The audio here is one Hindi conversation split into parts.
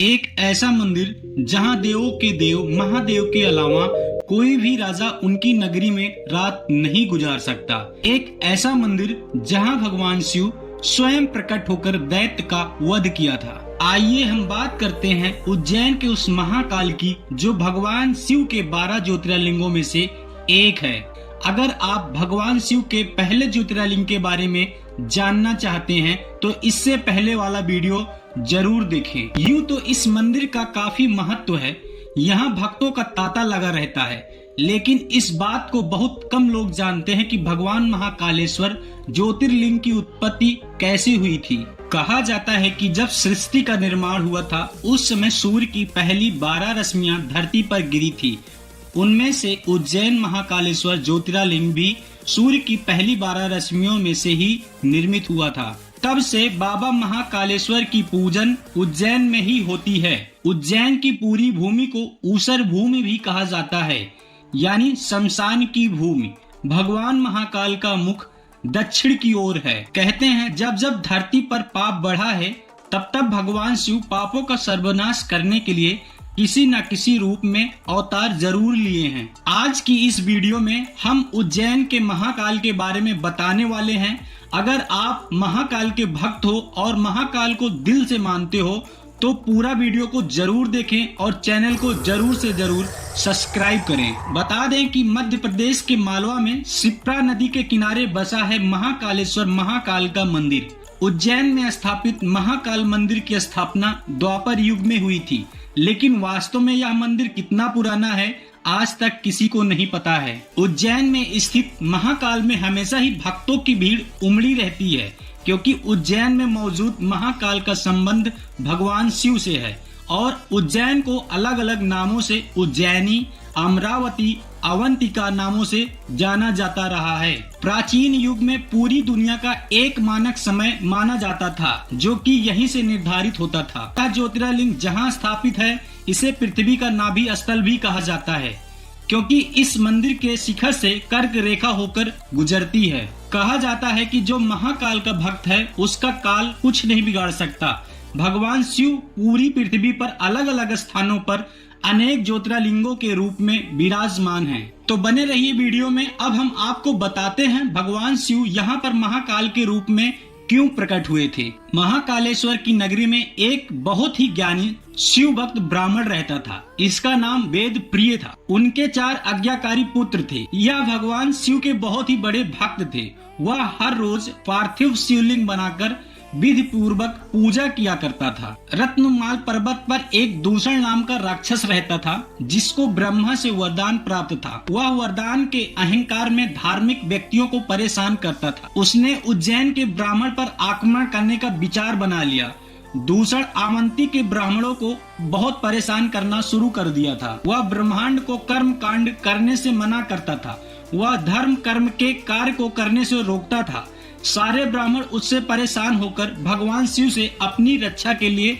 एक ऐसा मंदिर जहां देवों के देव महादेव के अलावा कोई भी राजा उनकी नगरी में रात नहीं गुजार सकता। एक ऐसा मंदिर जहां भगवान शिव स्वयं प्रकट होकर दैत्य का वध किया था। आइए हम बात करते हैं उज्जैन के उस महाकाल की जो भगवान शिव के 12 ज्योतिर्लिंगों में से एक है। अगर आप भगवान शिव के पहले ज्योतिर्लिंग के बारे में जानना चाहते हैं तो इससे पहले वाला वीडियो जरूर देखें। यूं तो इस मंदिर का काफी महत्व है, यहाँ भक्तों का तांता लगा रहता है, लेकिन इस बात को बहुत कम लोग जानते हैं कि भगवान महाकालेश्वर ज्योतिर्लिंग की उत्पत्ति कैसे हुई थी। कहा जाता है कि जब सृष्टि का निर्माण हुआ था उस समय सूर्य की पहली 12 रश्मियां धरती पर गिरी थी। उनमें से उज्जैन महाकालेश्वर ज्योतिर्लिंग भी सूर्य की पहली 12 रश्मियों में से ही निर्मित हुआ था। तब से बाबा महाकालेश्वर की पूजन उज्जैन में ही होती है। उज्जैन की पूरी भूमि को ऊसर भूमि भी कहा जाता है, यानी शमशान की भूमि। भगवान महाकाल का मुख दक्षिण की ओर है। कहते हैं जब जब धरती पर पाप बढ़ा है तब तब भगवान शिव पापों का सर्वनाश करने के लिए किसी न किसी रूप में अवतार जरूर लिए हैं। आज की इस वीडियो में हम उज्जैन के महाकाल के बारे में बताने वाले हैं। अगर आप महाकाल के भक्त हो और महाकाल को दिल से मानते हो तो पूरा वीडियो को जरूर देखें और चैनल को जरूर से जरूर सब्सक्राइब करें। बता दें कि मध्य प्रदेश के मालवा में शिप्रा नदी के किनारे बसा है महाकालेश्वर महाकाल का मंदिर। उज्जैन में स्थापित महाकाल मंदिर की स्थापना द्वापर युग में हुई थी, लेकिन वास्तव में यह मंदिर कितना पुराना है आज तक किसी को नहीं पता है। उज्जैन में स्थित महाकाल में हमेशा ही भक्तों की भीड़ उमड़ी रहती है, क्योंकि उज्जैन में मौजूद महाकाल का संबंध भगवान शिव से है और उज्जैन को अलग अलग नामों से उज्जैनी, अमरावती, अवंतिका नामों से जाना जाता रहा है। प्राचीन युग में पूरी दुनिया का एक मानक समय माना जाता था, जो कि यहीं से निर्धारित होता था। यह ज्योतिर्लिंग जहां स्थापित है इसे पृथ्वी का नाभि स्थल भी कहा जाता है, क्योंकि इस मंदिर के शिखर से कर्क रेखा होकर गुजरती है। कहा जाता है कि जो महाकाल का भक्त है उसका काल कुछ नहीं बिगाड़ सकता। भगवान शिव पूरी पृथ्वी पर अलग अलग स्थानों पर अनेक ज्योतिर्लिंगों के रूप में विराजमान हैं। तो बने रहिए वीडियो में। अब हम आपको बताते हैं भगवान शिव यहाँ पर महाकाल के रूप में क्यों प्रकट हुए थे। महाकालेश्वर की नगरी में एक बहुत ही ज्ञानी शिव भक्त ब्राह्मण रहता था। इसका नाम वेद प्रिय था। उनके 4 आज्ञाकारी पुत्र थे। यह भगवान शिव के बहुत ही बड़े भक्त थे। वह हर रोज पार्थिव शिवलिंग बनाकर विधि पूर्वक पूजा किया करता था। रत्नमाल पर्वत पर एक दूषण नाम का राक्षस रहता था, जिसको ब्रह्मा से वरदान प्राप्त था। वह वरदान के अहंकार में धार्मिक व्यक्तियों को परेशान करता था। उसने उज्जैन के ब्राह्मण पर आक्रमण करने का विचार बना लिया। दूषण अवंती के ब्राह्मणों को बहुत परेशान करना शुरू कर दिया था। वह ब्रह्मांड को कर्म कांड करने से मना करता था। वह धर्म कर्म के कार्य को करने से रोकता था। सारे ब्राह्मण उससे परेशान होकर भगवान शिव से अपनी रक्षा के लिए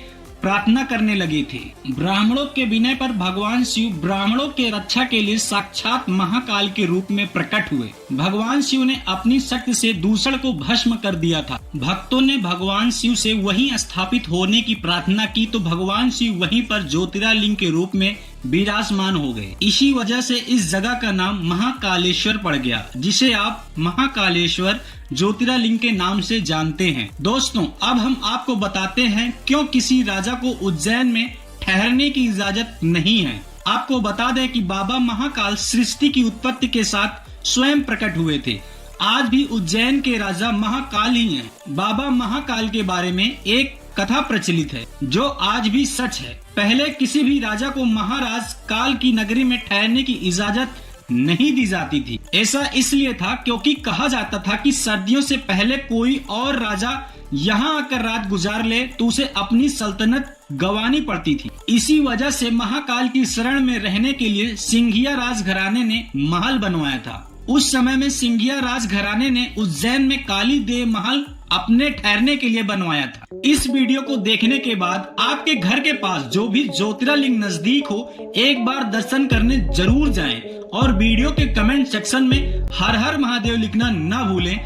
प्रार्थना करने लगे थे। ब्राह्मणों के विनय पर भगवान शिव ब्राह्मणों के रक्षा के लिए साक्षात महाकाल के रूप में प्रकट हुए। भगवान शिव ने अपनी शक्ति से दूषण को भस्म कर दिया था। भक्तों ने भगवान शिव से वहीं स्थापित होने की प्रार्थना की तो भगवान शिव वहीं पर ज्योतिर्लिंग के रूप में विराजमान हो गए। इसी वजह से इस जगह का नाम महाकालेश्वर पड़ गया, जिसे आप महाकालेश्वर ज्योतिर्लिंग के नाम से जानते हैं। दोस्तों, अब हम आपको बताते हैं क्यों किसी राजा को उज्जैन में ठहरने की इजाजत नहीं है। आपको बता दें कि बाबा महाकाल सृष्टि की उत्पत्ति के साथ स्वयं प्रकट हुए थे। आज भी उज्जैन के राजा महाकाल ही हैं। बाबा महाकाल के बारे में एक कथा प्रचलित है जो आज भी सच है। पहले किसी भी राजा को महाराज काल की नगरी में ठहरने की इजाजत नहीं दी जाती थी। ऐसा इसलिए था क्योंकि कहा जाता था कि सर्दियों से पहले कोई और राजा यहाँ आकर रात गुजार ले तो उसे अपनी सल्तनत गंवानी पड़ती थी। इसी वजह से महाकाल की शरण में रहने के लिए सिंघिया राजघराने ने महल बनवाया था। उस समय में सिंघिया राजघराने ने उज्जैन में काली देव महल अपने ठहरने के लिए बनवाया था। इस वीडियो को देखने के बाद आपके घर के पास जो भी ज्योतिर्लिंग नजदीक हो एक बार दर्शन करने जरूर जाएं और वीडियो के कमेंट सेक्शन में हर हर महादेव लिखना ना भूलें।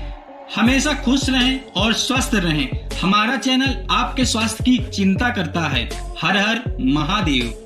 हमेशा खुश रहें और स्वस्थ रहें। हमारा चैनल आपके स्वास्थ्य की चिंता करता है। हर हर महादेव।